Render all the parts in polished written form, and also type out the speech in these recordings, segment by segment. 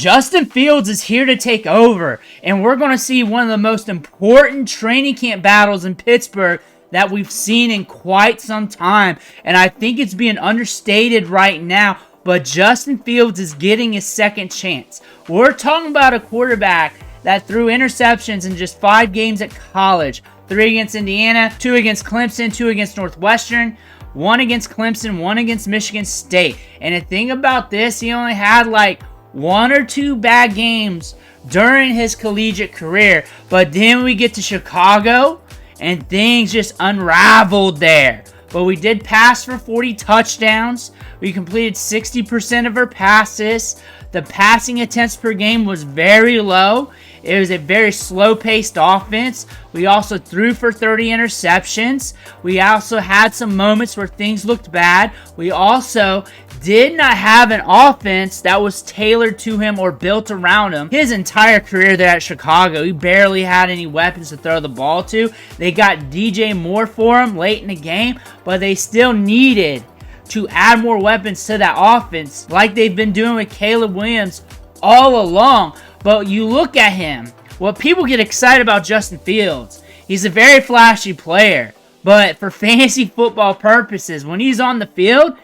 Justin Fields is here to take over, and we're going to see one of the most important training camp battles in Pittsburgh that we've seen in quite some time, and I think it's being understated right now, but Justin Fields is getting his second chance. We're talking about a quarterback that threw interceptions in just 5 games at college. 3 against Indiana, 2 against Clemson, 2 against Northwestern, 1 against Clemson, 1 against Michigan State. And the thing about this, he only had like 1 or 2 bad games during his collegiate career. But then we get to Chicago, and things just unraveled there. But we did pass for 40 touchdowns. We completed 60% of our passes. The passing attempts per game was very low. It was a very slow-paced offense. We also threw for 30 interceptions. We also had some moments where things looked bad. We also did not have an offense that was tailored to him or built around him. His entire career there at Chicago, he barely had any weapons to throw the ball to. They got DJ Moore for him late in the game, but they still needed to add more weapons to that offense like they've been doing with Caleb Williams all along. But you look at him, what people get excited about Justin Fields, he's a very flashy player, but for fantasy football purposes, when he's on the field,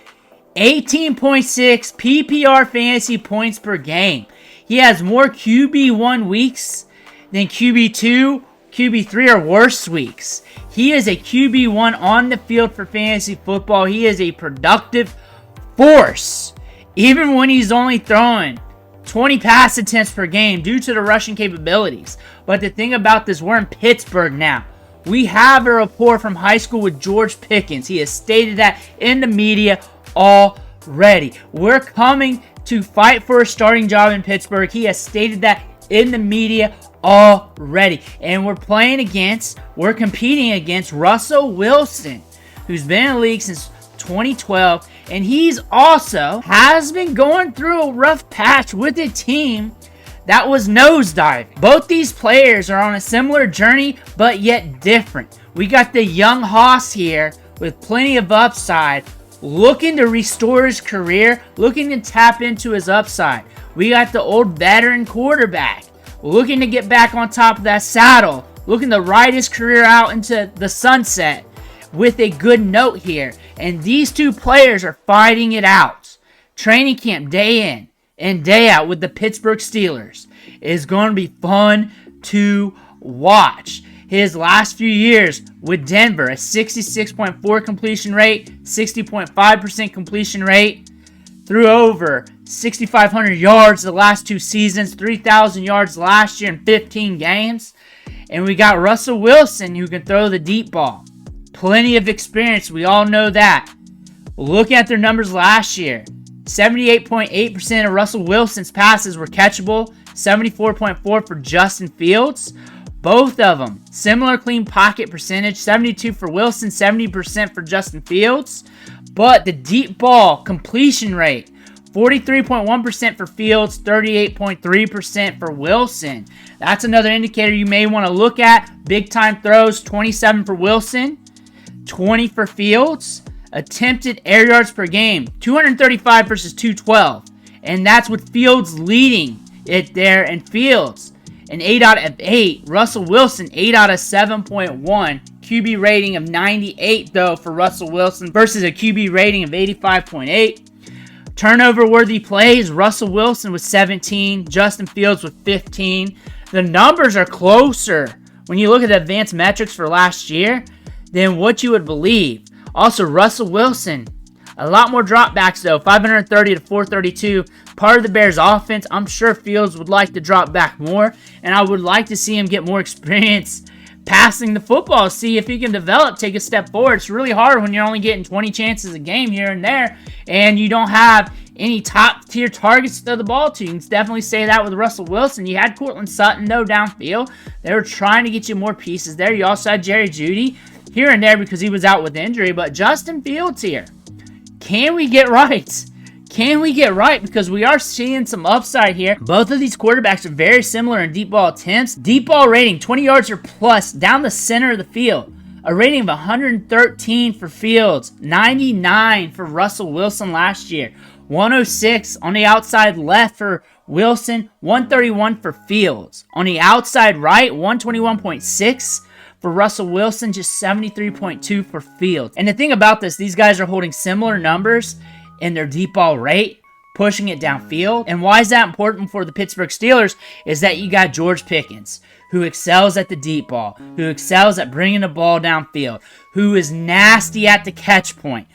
18.6 PPR fantasy points per game. He has more QB1 weeks than QB2, QB3, or worse weeks. He is a QB1 on the field for fantasy football. He is a productive force, even when he's only throwing 20 pass attempts per game due to the rushing capabilities. But the thing about this, we're in Pittsburgh now. We have a rapport from high school with George Pickens. He has stated that in the media already. We're coming to fight for a starting job in Pittsburgh. He has stated that in the media already. And we're competing against Russell Wilson, who's been in the league since 2012, and he's also has been going through a rough patch with a team that was nosediving. Both these players are on a similar journey, but yet different. We got the young hoss here with plenty of upside, looking to restore his career, looking to tap into his upside. We got the old veteran quarterback looking to get back on top of that saddle, looking to ride his career out into the sunset with a good note here. And these two players are fighting it out. Training camp day in and day out with the Pittsburgh Steelers is going to be fun to watch. His last few years with Denver, a 66.4 completion rate, 60.5% completion rate, threw over 6,500 yards the last 2 seasons, 3,000 yards last year in 15 games. And we got Russell Wilson, who can throw the deep ball. Plenty of experience, we all know that. Look at their numbers last year. 78.8% of Russell Wilson's passes were catchable, 74.4% for Justin Fields. Both of them, similar clean pocket percentage, 72 for Wilson, 70% for Justin Fields. But the deep ball completion rate, 43.1% for Fields, 38.3% for Wilson. That's another indicator you may want to look at. Big time throws, 27 for Wilson, 20 for Fields. Attempted air yards per game, 235 versus 212. And that's with Fields leading it there, and Fields an 8 out of 8. Russell Wilson, 8 out of 7.1. QB rating of 98, though, for Russell Wilson versus a QB rating of 85.8. Turnover-worthy plays, Russell Wilson with 17, Justin Fields with 15. The numbers are closer when you look at the advanced metrics for last year than what you would believe. Also, Russell Wilson, a lot more dropbacks, though, 530 to 432. Part of the Bears' offense. I'm sure Fields would like to drop back more, and I would like to see him get more experience passing the football, see if he can develop, take a step forward. It's really hard when you're only getting 20 chances a game here and there, and you don't have any top-tier targets to throw the ball to. You can definitely say that with Russell Wilson. You had Cortland Sutton, though, downfield. They were trying to get you more pieces there. You also had Jerry Jeudy here and there because he was out with injury, but Justin Fields here. Can we get right? Can we get right? Because we are seeing some upside here. Both of these quarterbacks are very similar in deep ball attempts. Deep ball rating, 20 yards or plus down the center of the field. A rating of 113 for Fields, 99 for Russell Wilson last year. 106 on the outside left for Wilson, 131 for Fields. On the outside right, 121.6 for Russell Wilson, just 73.2 for Fields. And the thing about this, these guys are holding similar numbers in their deep ball rate, pushing it downfield. And why is that important for the Pittsburgh Steelers is that you got George Pickens, who excels at the deep ball, who excels at bringing the ball downfield, who is nasty at the catch point.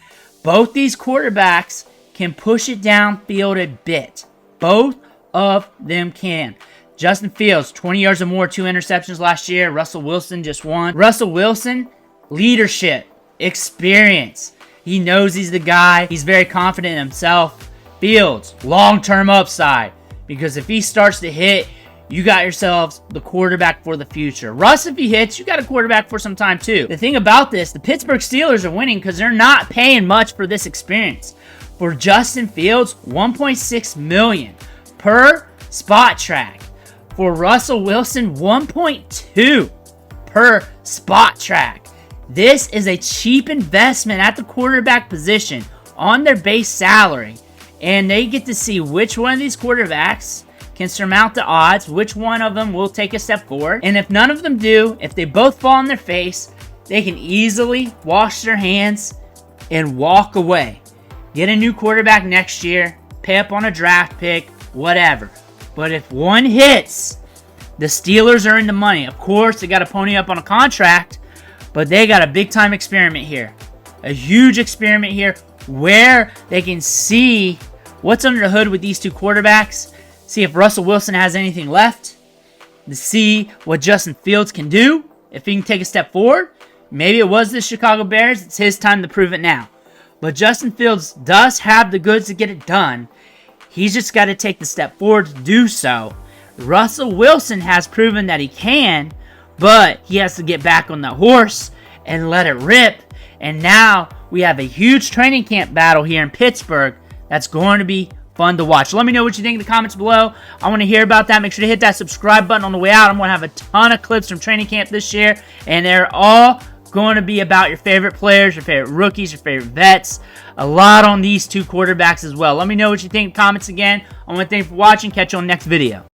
Both these quarterbacks can push it downfield a bit. Both of them can. Justin Fields, 20 yards or more, 2 interceptions last year. Russell Wilson just one. Russell Wilson, leadership, experience. He knows he's the guy. He's very confident in himself. Fields, long-term upside. Because if he starts to hit, you got yourselves the quarterback for the future. Russ, if he hits, you got a quarterback for some time too. The thing about this, the Pittsburgh Steelers are winning because they're not paying much for this experience. For Justin Fields, $1.6 million per spot track. For Russell Wilson, $1.2 per spot track. This is a cheap investment at the quarterback position on their base salary. And they get to see which one of these quarterbacks can surmount the odds, which one of them will take a step forward. And if none of them do, if they both fall on their face, they can easily wash their hands and walk away. Get a new quarterback next year, pay up on a draft pick, whatever. But if one hits, the Steelers are in the money. Of course, they got to pony up on a contract, but they got a big-time experiment here. A huge experiment here where they can see what's under the hood with these two quarterbacks, see if Russell Wilson has anything left, to see what Justin Fields can do, if he can take a step forward. Maybe it was the Chicago Bears. It's his time to prove it now. But Justin Fields does have the goods to get it done. He's just got to take the step forward to do so. Russell Wilson has proven that he can, but he has to get back on the horse and let it rip. And now we have a huge training camp battle here in Pittsburgh that's going to be fun to watch. Let me know what you think in the comments below. I want to hear about that. Make sure to hit that subscribe button on the way out. I'm going to have a ton of clips from training camp this year, and they're all going to be about your favorite players, your favorite rookies, your favorite vets. A lot on these two quarterbacks as well. Let me know what you think in the comments again. I want to thank you for watching. Catch you on the next video.